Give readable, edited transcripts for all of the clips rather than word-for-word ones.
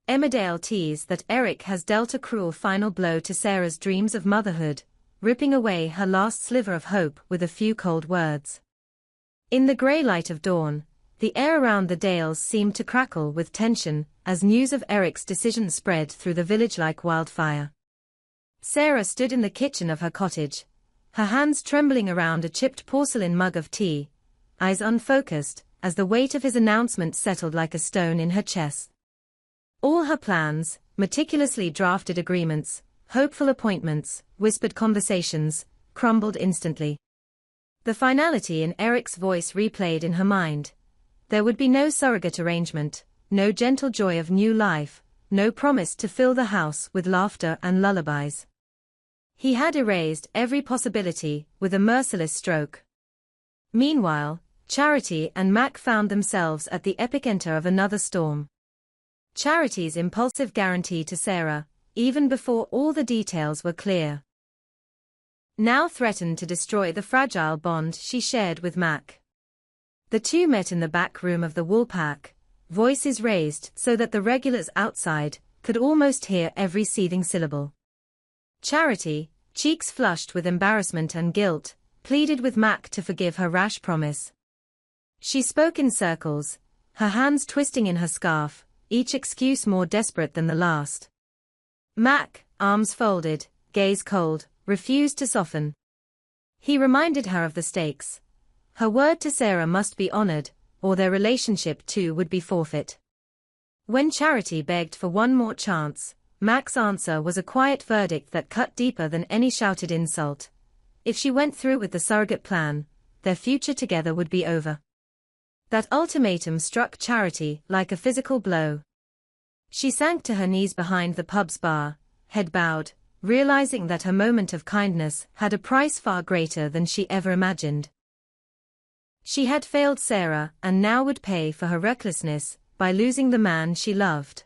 Emmerdale teased that Eric has dealt a cruel final blow to Sarah's dreams of motherhood, ripping away her last sliver of hope with a few cold words. In the grey light of dawn, the air around the Dales seemed to crackle with tension as news of Eric's decision spread through the village like wildfire. Sarah stood in the kitchen of her cottage, her hands trembling around a chipped porcelain mug of tea, eyes unfocused, as the weight of his announcement settled like a stone in her chest. All her plans, meticulously drafted agreements, hopeful appointments, whispered conversations, crumbled instantly. The finality in Eric's voice replayed in her mind. There would be no surrogate arrangement, no gentle joy of new life, no promise to fill the house with laughter and lullabies. He had erased every possibility with a merciless stroke. Meanwhile, Charity and Mac found themselves at the epicenter of another storm. Charity's impulsive guarantee to Sarah, even before all the details were clear, now threatened to destroy the fragile bond she shared with Mac. The two met in the back room of the Woolpack, voices raised so that the regulars outside could almost hear every seething syllable. Charity, cheeks flushed with embarrassment and guilt, pleaded with Mac to forgive her rash promise. She spoke in circles, her hands twisting in her scarf, each excuse more desperate than the last. Mac, arms folded, gaze cold, refused to soften. He reminded her of the stakes. Her word to Sarah must be honored, or their relationship too would be forfeit. When Charity begged for one more chance, Mac's answer was a quiet verdict that cut deeper than any shouted insult. If she went through with the surrogate plan, their future together would be over. That ultimatum struck Charity like a physical blow. She sank to her knees behind the pub's bar, head bowed, realizing that her moment of kindness had a price far greater than she ever imagined. She had failed Sarah and now would pay for her recklessness by losing the man she loved.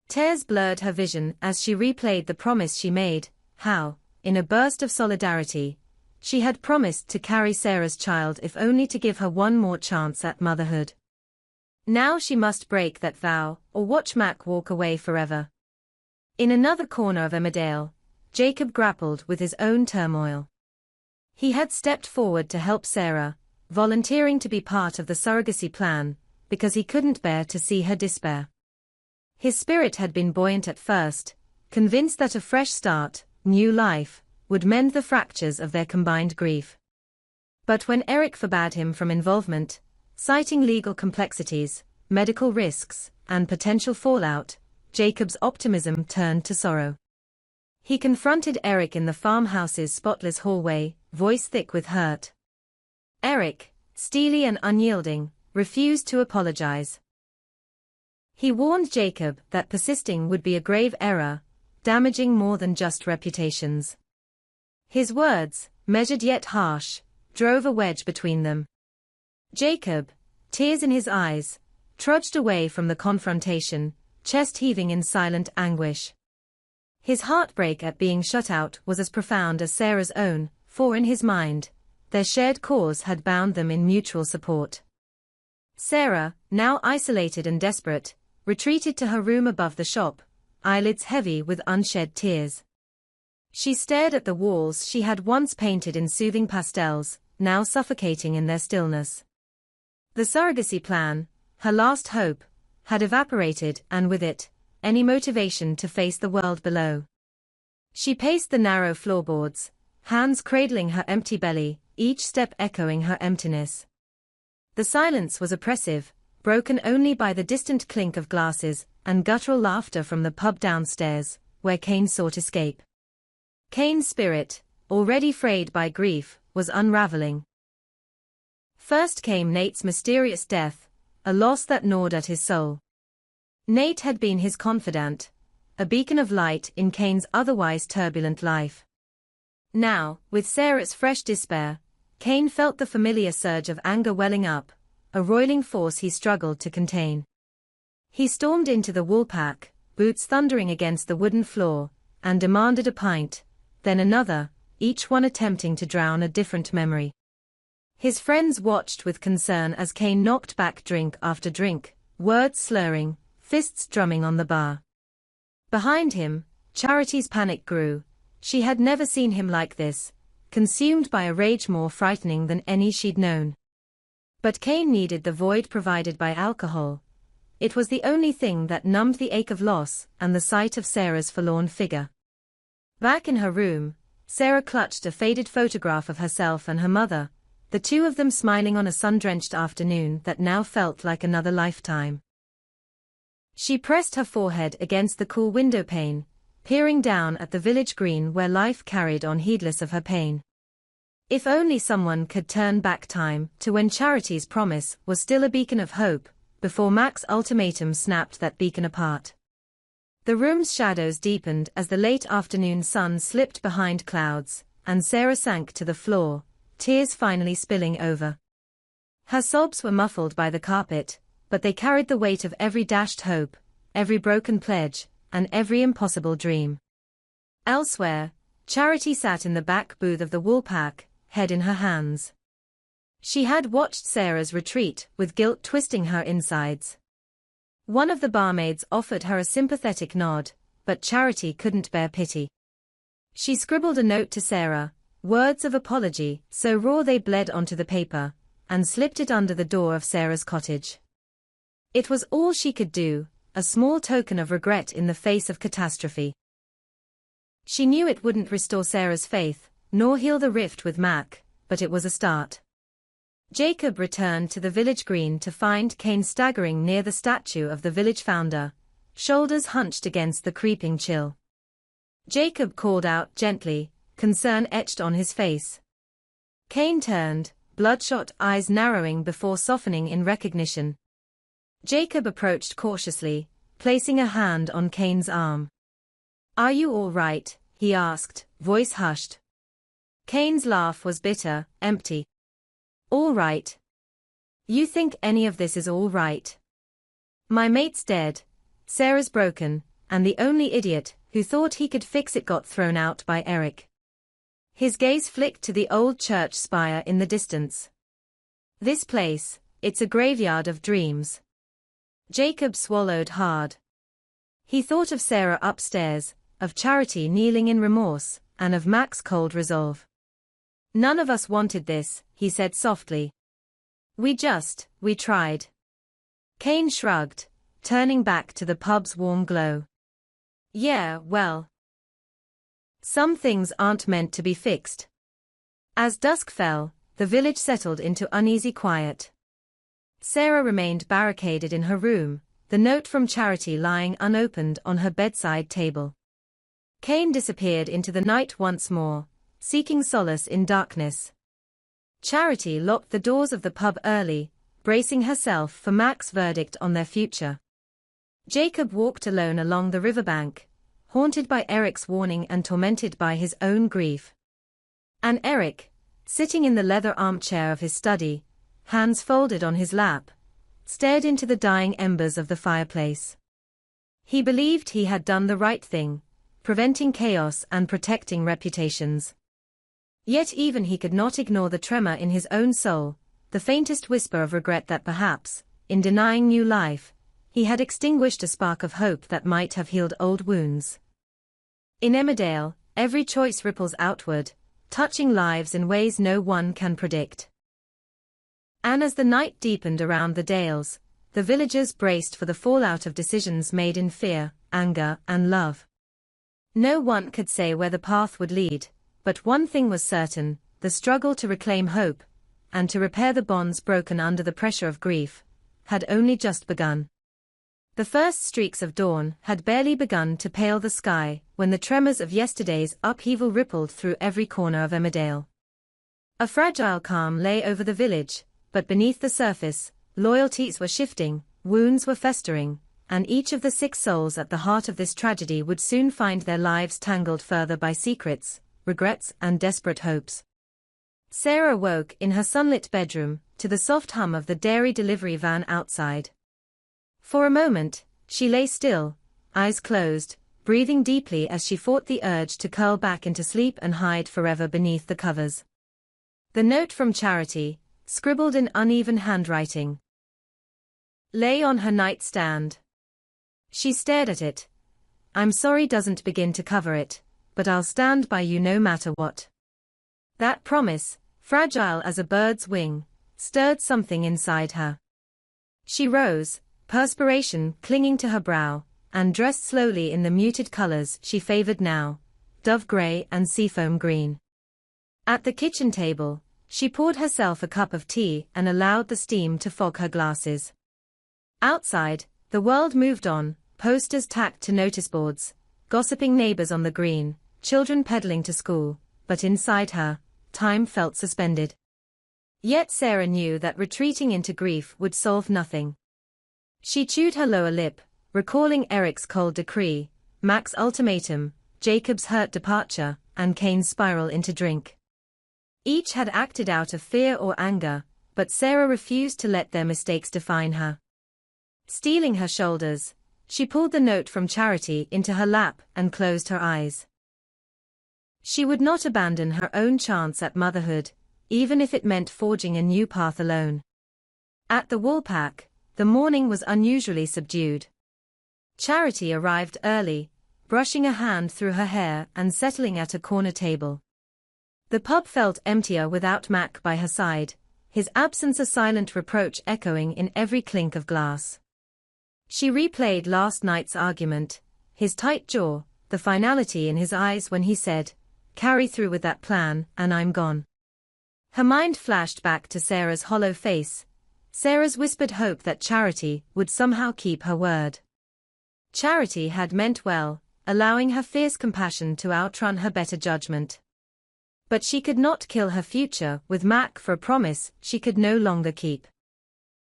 Tears blurred her vision as she replayed the promise she made, how, in a burst of solidarity, she had promised to carry Sarah's child if only to give her one more chance at motherhood. Now she must break that vow, or watch Mac walk away forever. In another corner of Emmerdale, Jacob grappled with his own turmoil. He had stepped forward to help Sarah, volunteering to be part of the surrogacy plan, because he couldn't bear to see her despair. His spirit had been buoyant at first, convinced that a fresh start, new life, would mend the fractures of their combined grief. But when Eric forbade him from involvement, citing legal complexities, medical risks, and potential fallout, Jacob's optimism turned to sorrow. He confronted Eric in the farmhouse's spotless hallway, voice thick with hurt. Eric, steely and unyielding, refused to apologize. He warned Jacob that persisting would be a grave error, damaging more than just reputations. His words, measured yet harsh, drove a wedge between them. Jacob, tears in his eyes, trudged away from the confrontation, chest heaving in silent anguish. His heartbreak at being shut out was as profound as Sarah's own, for in his mind, their shared cause had bound them in mutual support. Sarah, now isolated and desperate, retreated to her room above the shop, eyelids heavy with unshed tears. She stared at the walls she had once painted in soothing pastels, now suffocating in their stillness. The surrogacy plan, her last hope, had evaporated and with it, any motivation to face the world below. She paced the narrow floorboards, hands cradling her empty belly, each step echoing her emptiness. The silence was oppressive, broken only by the distant clink of glasses and guttural laughter from the pub downstairs, where Kane sought escape. Kane's spirit, already frayed by grief, was unraveling. First came Nate's mysterious death, a loss that gnawed at his soul. Nate had been his confidant, a beacon of light in Kane's otherwise turbulent life. Now, with Sarah's fresh despair, Kane felt the familiar surge of anger welling up, a roiling force he struggled to contain. He stormed into the Woolpack, boots thundering against the wooden floor, and demanded a pint, then another, each one attempting to drown a different memory. His friends watched with concern as Kane knocked back drink after drink, words slurring, fists drumming on the bar. Behind him, Charity's panic grew. She had never seen him like this, consumed by a rage more frightening than any she'd known. But Cain needed the void provided by alcohol. It was the only thing that numbed the ache of loss and the sight of Sarah's forlorn figure. Back in her room, Sarah clutched a faded photograph of herself and her mother, the two of them smiling on a sun-drenched afternoon that now felt like another lifetime. She pressed her forehead against the cool window pane, peering down at the village green where life carried on heedless of her pain. If only someone could turn back time to when Charity's promise was still a beacon of hope, before Mac's ultimatum snapped that beacon apart. The room's shadows deepened as the late afternoon sun slipped behind clouds, and Sarah sank to the floor, tears finally spilling over. Her sobs were muffled by the carpet, but they carried the weight of every dashed hope, every broken pledge, and every impossible dream. Elsewhere, Charity sat in the back booth of the Woolpack, head in her hands. She had watched Sarah's retreat with guilt twisting her insides. One of the barmaids offered her a sympathetic nod, but Charity couldn't bear pity. She scribbled a note to Sarah, words of apology so raw they bled onto the paper, and slipped it under the door of Sarah's cottage. It was all she could do, a small token of regret in the face of catastrophe. She knew it wouldn't restore Sarah's faith, nor heal the rift with Mac, but it was a start. Jacob returned to the village green to find Cain staggering near the statue of the village founder, shoulders hunched against the creeping chill. Jacob called out gently, concern etched on his face. Cain turned, bloodshot eyes narrowing before softening in recognition. Jacob approached cautiously, placing a hand on Cain's arm. "Are you all right?" he asked, voice hushed. Cain's laugh was bitter, empty. "All right. You think any of this is all right? My mate's dead, Sarah's broken, and the only idiot who thought he could fix it got thrown out by Eric." His gaze flicked to the old church spire in the distance. "This place, it's a graveyard of dreams." Jacob swallowed hard. He thought of Sarah upstairs, of Charity kneeling in remorse, and of Mac's cold resolve. "None of us wanted this," he said softly. We tried." Cain shrugged, turning back to the pub's warm glow. "Yeah, well. Some things aren't meant to be fixed." As dusk fell, the village settled into uneasy quiet. Sarah remained barricaded in her room, the note from Charity lying unopened on her bedside table. Cain disappeared into the night once more, seeking solace in darkness. Charity locked the doors of the pub early, bracing herself for Mac's verdict on their future. Jacob walked alone along the riverbank, haunted by Eric's warning and tormented by his own grief. And Eric, sitting in the leather armchair of his study, hands folded on his lap, stared into the dying embers of the fireplace. He believed he had done the right thing, preventing chaos and protecting reputations. Yet even he could not ignore the tremor in his own soul, the faintest whisper of regret that perhaps, in denying new life, he had extinguished a spark of hope that might have healed old wounds. In Emmerdale, every choice ripples outward, touching lives in ways no one can predict. And as the night deepened around the dales, the villagers braced for the fallout of decisions made in fear, anger, and love. No one could say where the path would lead, but one thing was certain: the struggle to reclaim hope, and to repair the bonds broken under the pressure of grief, had only just begun. The first streaks of dawn had barely begun to pale the sky when the tremors of yesterday's upheaval rippled through every corner of Emmerdale. A fragile calm lay over the village, but beneath the surface, loyalties were shifting, wounds were festering, and each of the 6 souls at the heart of this tragedy would soon find their lives tangled further by secrets, regrets, and desperate hopes. Sarah woke in her sunlit bedroom to the soft hum of the dairy delivery van outside. For a moment, she lay still, eyes closed, breathing deeply as she fought the urge to curl back into sleep and hide forever beneath the covers. The note from Charity, scribbled in uneven handwriting, lay on her nightstand. She stared at it. I'm sorry doesn't begin to cover it, but I'll stand by you no matter what. That promise, fragile as a bird's wing, stirred something inside her. She rose, perspiration clinging to her brow, and dressed slowly in the muted colors she favored now, dove gray and seafoam green. At the kitchen table, she poured herself a cup of tea and allowed the steam to fog her glasses. Outside, the world moved on, posters tacked to noticeboards, gossiping neighbors on the green, children pedaling to school, but inside her, time felt suspended. Yet Sarah knew that retreating into grief would solve nothing. She chewed her lower lip, recalling Eric's cold decree, Mac's ultimatum, Jacob's hurt departure, and Cain's spiral into drink. Each had acted out of fear or anger, but Sarah refused to let their mistakes define her. Steeling her shoulders, she pulled the note from Charity into her lap and closed her eyes. She would not abandon her own chance at motherhood, even if it meant forging a new path alone. At the Woolpack, the morning was unusually subdued. Charity arrived early, brushing a hand through her hair and settling at a corner table. The pub felt emptier without Mac by her side, his absence a silent reproach echoing in every clink of glass. She replayed last night's argument, his tight jaw, the finality in his eyes when he said, "Carry through with that plan, and I'm gone." Her mind flashed back to Sarah's hollow face, Sarah's whispered hope that Charity would somehow keep her word. Charity had meant well, allowing her fierce compassion to outrun her better judgment. But she could not kill her future with Mac for a promise she could no longer keep.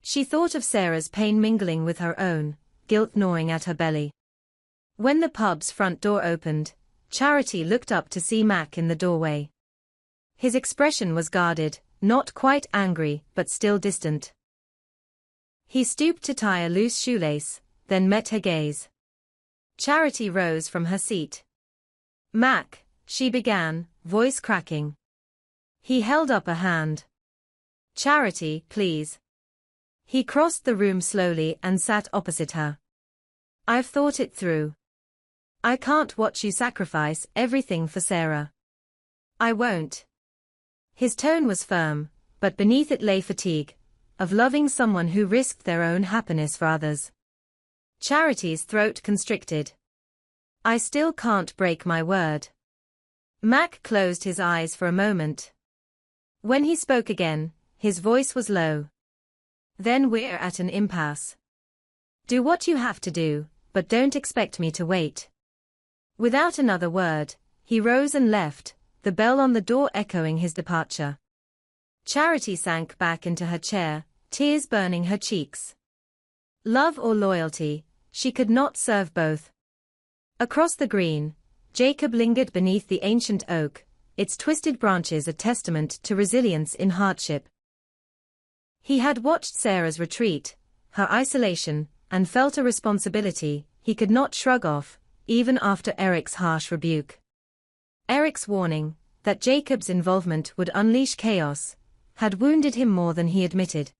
She thought of Sarah's pain mingling with her own, guilt gnawing at her belly. When the pub's front door opened, Charity looked up to see Mac in the doorway. His expression was guarded, not quite angry, but still distant. He stooped to tie a loose shoelace, then met her gaze. Charity rose from her seat. "Mac," she began, voice cracking. He held up a hand. "Charity, please." He crossed the room slowly and sat opposite her. "I've thought it through. I can't watch you sacrifice everything for Sarah. I won't." His tone was firm, but beneath it lay fatigue, of loving someone who risked their own happiness for others. Charity's throat constricted. "I still can't break my word." Mac closed his eyes for a moment. When he spoke again, his voice was low. "Then we're at an impasse. Do what you have to do, but don't expect me to wait." Without another word, he rose and left, the bell on the door echoing his departure. Charity sank back into her chair, tears burning her cheeks. Love or loyalty, she could not serve both. Across the green, Jacob lingered beneath the ancient oak, its twisted branches a testament to resilience in hardship. He had watched Sarah's retreat, her isolation, and felt a responsibility he could not shrug off, even after Eric's harsh rebuke. Eric's warning, that Jacob's involvement would unleash chaos, had wounded him more than he admitted.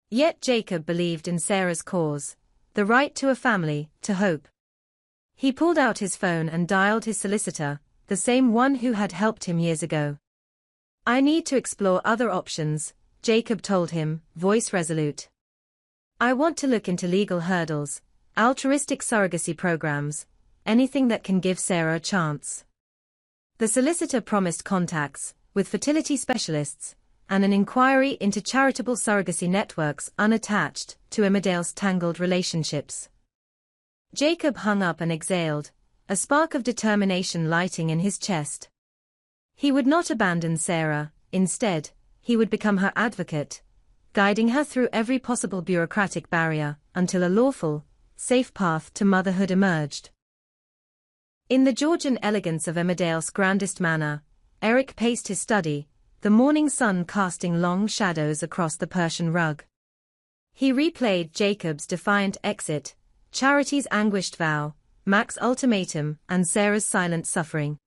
Yet Jacob believed in Sarah's cause, the right to a family, to hope. He pulled out his phone and dialed his solicitor, the same one who had helped him years ago. "I need to explore other options," Jacob told him, voice resolute. "I want to look into legal hurdles, altruistic surrogacy programs, anything that can give Sarah a chance." The solicitor promised contacts with fertility specialists and an inquiry into charitable surrogacy networks unattached to Emmerdale's tangled relationships. Jacob hung up and exhaled, a spark of determination lighting in his chest. He would not abandon Sarah, instead, he would become her advocate, guiding her through every possible bureaucratic barrier, until a lawful, safe path to motherhood emerged. In the Georgian elegance of Emmerdale's grandest manor, Eric paced his study, the morning sun casting long shadows across the Persian rug. He replayed Jacob's defiant exit, Charity's anguished vow, Mac's ultimatum, and Sarah's silent suffering.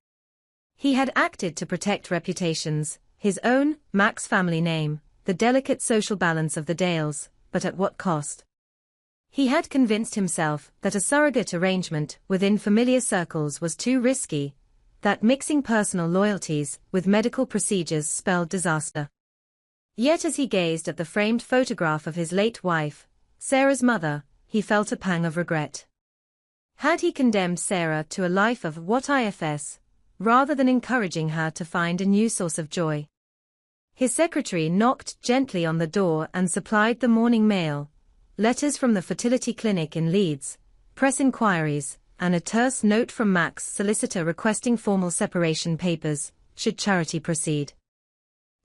He had acted to protect reputations, his own, Mac's family name, the delicate social balance of the Dales, but at what cost? He had convinced himself that a surrogate arrangement within familiar circles was too risky, that mixing personal loyalties with medical procedures spelled disaster. Yet as he gazed at the framed photograph of his late wife, Sarah's mother, he felt a pang of regret. Had he condemned Sarah to a life of what-ifs, rather than encouraging her to find a new source of joy? His secretary knocked gently on the door and supplied the morning mail, letters from the fertility clinic in Leeds, press inquiries, and a terse note from Mac's solicitor requesting formal separation papers, should charity proceed.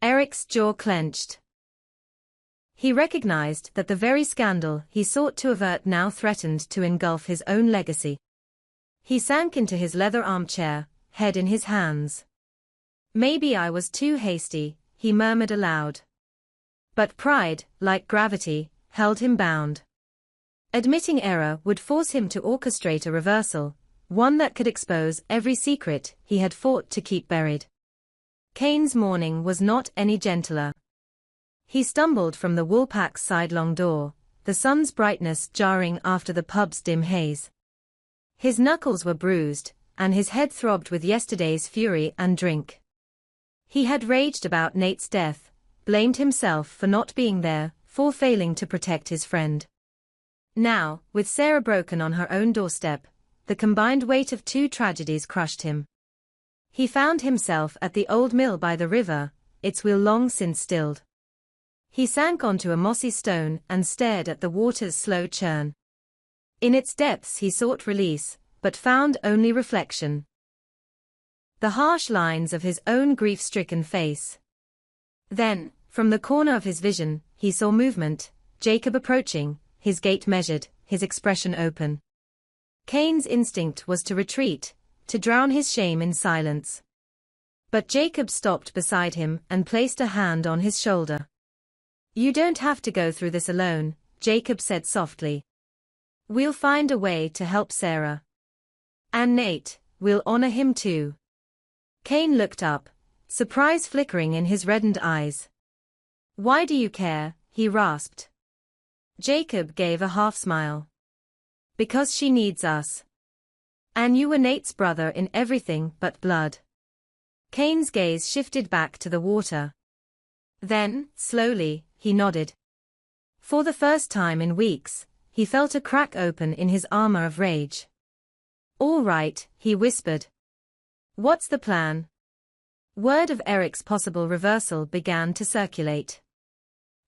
Eric's jaw clenched. He recognized that the very scandal he sought to avert now threatened to engulf his own legacy. He sank into his leather armchair, head in his hands. Maybe I was too hasty, he murmured aloud. But pride, like gravity, held him bound. Admitting error would force him to orchestrate a reversal, one that could expose every secret he had fought to keep buried. Kane's morning was not any gentler. He stumbled from the Woolpack's sidelong door, the sun's brightness jarring after the pub's dim haze. His knuckles were bruised, and his head throbbed with yesterday's fury and drink. He had raged about Nate's death, blamed himself for not being there, for failing to protect his friend. Now, with Sarah broken on her own doorstep, the combined weight of two tragedies crushed him. He found himself at the old mill by the river, its wheel long since stilled. He sank onto a mossy stone and stared at the water's slow churn. In its depths he sought release, but found only reflection. The harsh lines of his own grief-stricken face. Then, from the corner of his vision, he saw movement, Jacob approaching, his gait measured, his expression open. Kane's instinct was to retreat, to drown his shame in silence. But Jacob stopped beside him and placed a hand on his shoulder. "You don't have to go through this alone," Jacob said softly. "We'll find a way to help Sarah. And Nate, we'll honor him too." Kane looked up, surprise flickering in his reddened eyes. "Why do you care?" he rasped. Jacob gave a half-smile. "Because she needs us. And you were Nate's brother in everything but blood." Kane's gaze shifted back to the water. Then, slowly, he nodded. For the first time in weeks, he felt a crack open in his armor of rage. "All right," he whispered. "What's the plan?" Word of Eric's possible reversal began to circulate.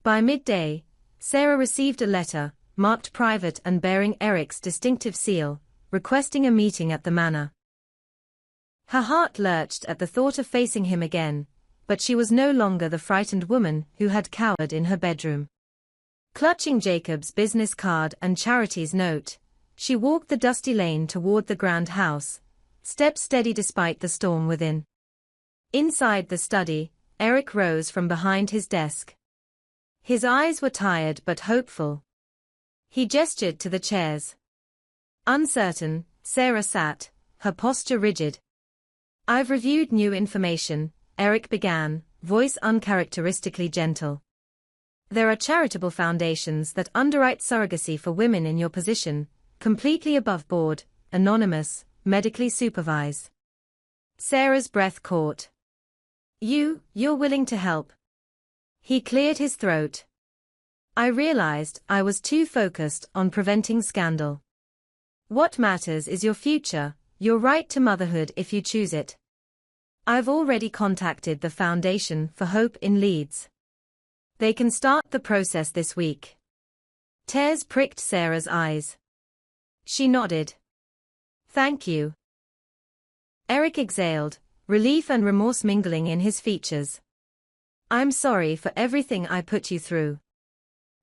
By midday, Sarah received a letter, marked private and bearing Eric's distinctive seal, requesting a meeting at the manor. Her heart lurched at the thought of facing him again, but she was no longer the frightened woman who had cowered in her bedroom. Clutching Jacob's business card and Charity's note, she walked the dusty lane toward the grand house, steps steady despite the storm within. Inside the study, Eric rose from behind his desk. His eyes were tired but hopeful. He gestured to the chairs. Uncertain, Sarah sat, her posture rigid. "I've reviewed new information," Eric began, voice uncharacteristically gentle. "There are charitable foundations that underwrite surrogacy for women in your position, completely above board, anonymous, medically supervised." Sarah's breath caught. You're willing to help?" He cleared his throat. "I realized I was too focused on preventing scandal. What matters is your future, your right to motherhood if you choose it. I've already contacted the Foundation for Hope in Leeds. They can start the process this week." Tears pricked Sarah's eyes. She nodded. "Thank you." Eric exhaled, relief and remorse mingling in his features. "I'm sorry for everything I put you through."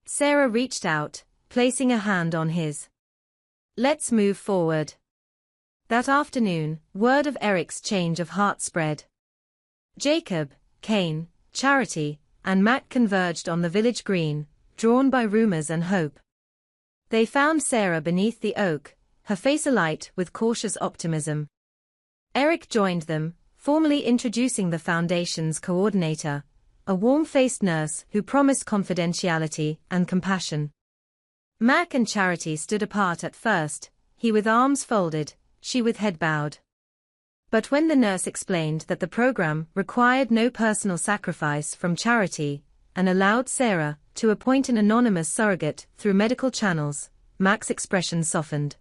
Sarah reached out, placing a hand on his. "Let's move forward." That afternoon, word of Eric's change of heart spread. Jacob, Kane, Charity, and Matt converged on the village green, drawn by rumors and hope. They found Sarah beneath the oak, her face alight with cautious optimism. Eric joined them, formally introducing the Foundation's coordinator, a warm-faced nurse who promised confidentiality and compassion. Mac and Charity stood apart at first, he with arms folded, she with head bowed. But when the nurse explained that the program required no personal sacrifice from Charity, and allowed Sarah to appoint an anonymous surrogate through medical channels, Mac's expression softened.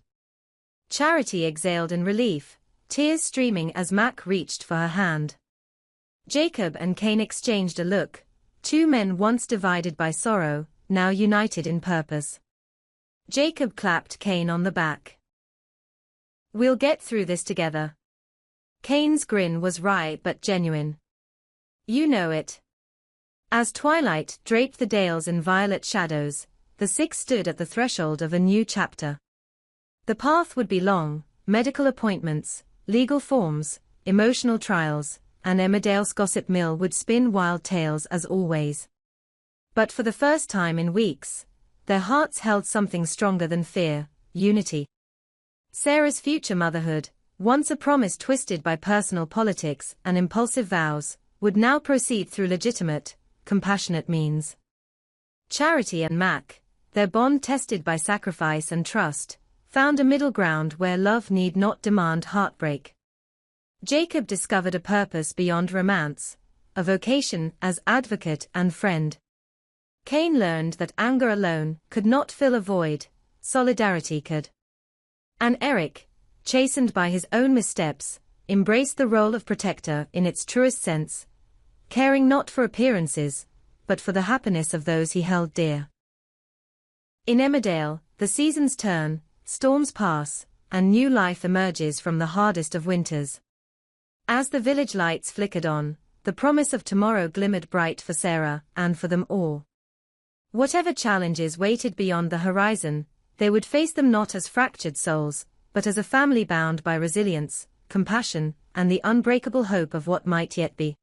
Charity exhaled in relief, tears streaming as Mac reached for her hand. Jacob and Cain exchanged a look, two men once divided by sorrow, now united in purpose. Jacob clapped Cain on the back. "We'll get through this together." Cain's grin was wry but genuine. "You know it." As twilight draped the dales in violet shadows, the six stood at the threshold of a new chapter. The path would be long: medical appointments, legal forms, emotional trials, and Emmerdale's gossip mill would spin wild tales as always. But for the first time in weeks, their hearts held something stronger than fear: unity. Sarah's future motherhood, once a promise twisted by personal politics and impulsive vows, would now proceed through legitimate, compassionate means. Charity and Mac, their bond tested by sacrifice and trust, found a middle ground where love need not demand heartbreak. Jacob discovered a purpose beyond romance, a vocation as advocate and friend. Cain learned that anger alone could not fill a void, solidarity could. And Eric, chastened by his own missteps, embraced the role of protector in its truest sense, caring not for appearances, but for the happiness of those he held dear. In Emmerdale, the seasons turn, storms pass, and new life emerges from the hardest of winters. As the village lights flickered on, the promise of tomorrow glimmered bright for Sarah and for them all. Whatever challenges waited beyond the horizon, they would face them not as fractured souls, but as a family bound by resilience, compassion, and the unbreakable hope of what might yet be.